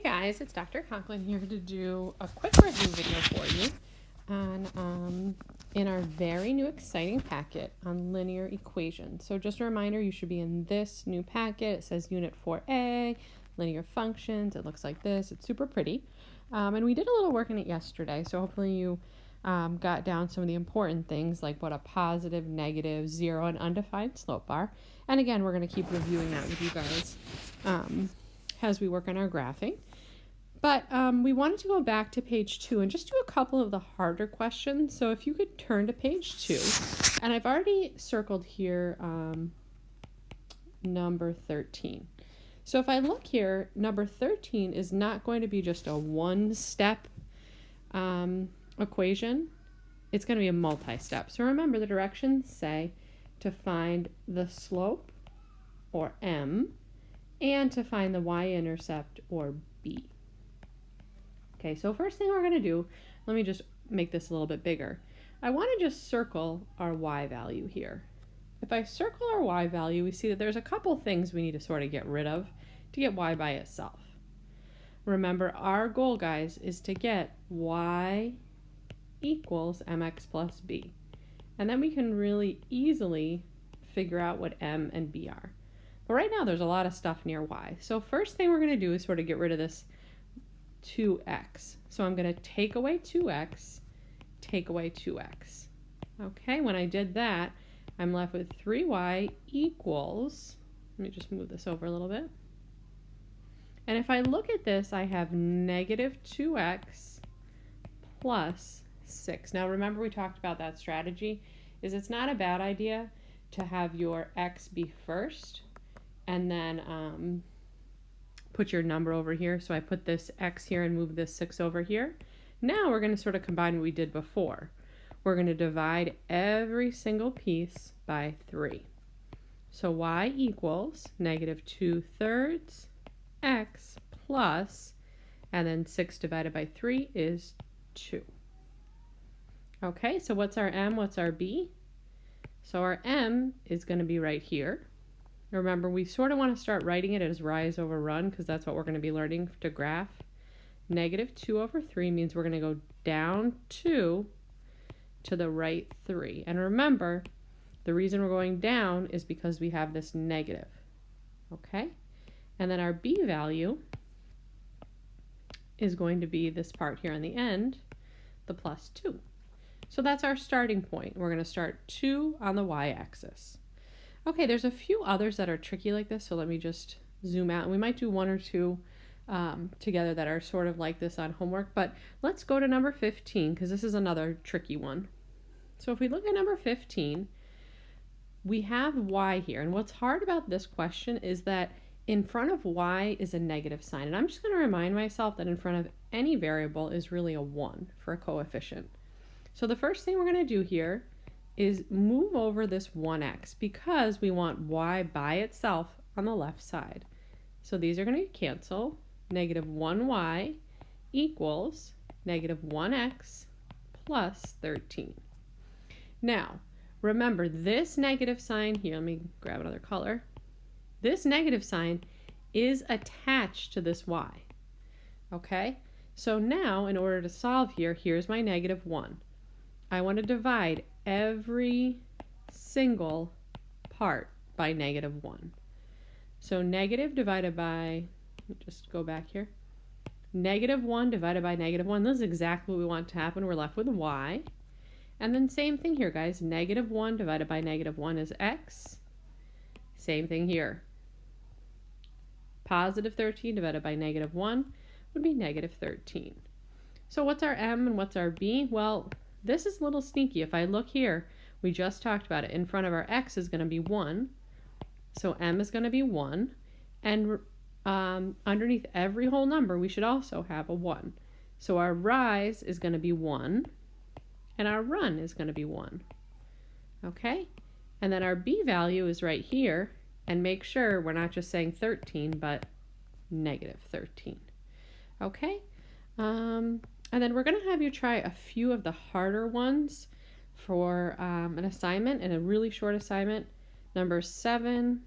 Guys, it's Dr. Conklin here to do a quick review video for you on in our very new exciting packet on linear equations. So just a reminder, you should be in this new packet. It says Unit 4A, linear functions. It looks like this. It's super pretty. And we did a little work in it yesterday, so hopefully you got down some of the important things like what a positive, negative, zero, and undefined slope are. And again, we're going to keep reviewing that with you guys as we work on our graphing. But we wanted to go back to page 2 and just do a couple of the harder questions. So if you could turn to page 2, and I've already circled here number 13. So if I look here, number 13 is not going to be just a one-step equation. It's going to be a multi-step. So remember, the directions say to find the slope, or m, and to find the y-intercept, or b. Okay, so first thing we're going to do, let me just make this a little bit bigger. I want to just circle our y value here. If I circle our y value, we see that there's a couple things we need to sort of get rid of to get y by itself. Remember, our goal, guys, is to get y equals mx plus b. And then we can really easily figure out what m and b are. But right now, there's a lot of stuff near y. So first thing we're going to do is sort of get rid of this 2x. So I'm going to take away 2x, take away 2x. Okay, when I did that, I'm left with 3y equals, let me just move this over a little bit. And if I look at this, I have negative 2x plus 6. Now remember, we talked about that strategy, is it's not a bad idea to have your x be first and then put your number over here. So I put this x here and move this 6 over here. Now we're going to sort of combine what we did before. We're going to divide every single piece by 3. So y equals negative 2/3 x plus, and then 6 divided by 3 is 2. Okay, so what's our m, what's our b? So our m is going to be right here. Remember, we sort of want to start writing it as rise over run because that's what we're going to be learning to graph. Negative 2/3 means we're going to go down 2 to the right 3. And remember, the reason we're going down is because we have this negative. Okay? And then our b value is going to be this part here on the end, the plus 2. So that's our starting point. We're going to start 2 on the y-axis. Okay, there's a few others that are tricky like this, so let me just zoom out. And we might do one or two together that are sort of like this on homework, but let's go to number 15 because this is another tricky one. So if we look at number 15, we have y here, and what's hard about this question is that in front of y is a negative sign, and I'm just going to remind myself that in front of any variable is really a 1 for a coefficient. So the first thing we're going to do here is move over this 1x because we want y by itself on the left side. So these are going to cancel. Negative 1y equals negative 1x plus 13. Now, remember this negative sign here, let me grab another color. This negative sign is attached to this y. Okay? So now, in order to solve here, here's my negative 1. I want to divide every single part by negative 1. So negative divided by, let me just go back here, negative 1 divided by negative 1, this is exactly what we want to happen. We're left with y. And then same thing here, guys. Negative 1 divided by negative 1 is x. Same thing here. Positive 13 divided by negative 1 would be negative 13. So what's our m and what's our b? Well, this is a little sneaky. If I look here, we just talked about it. In front of our x is going to be 1. So m is going to be 1. And underneath every whole number, we should also have a 1. So our rise is going to be 1. And our run is going to be 1. Okay? And then our b value is right here. And make sure we're not just saying 13, but negative 13. Okay? And then we're going to have you try a few of the harder ones for an assignment, and a really short assignment, numbers 7,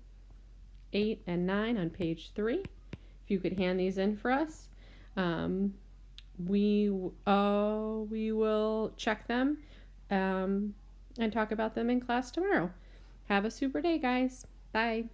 8, and 9 on page 3. If you could hand these in for us. We will check them and talk about them in class tomorrow. Have a super day, guys. Bye.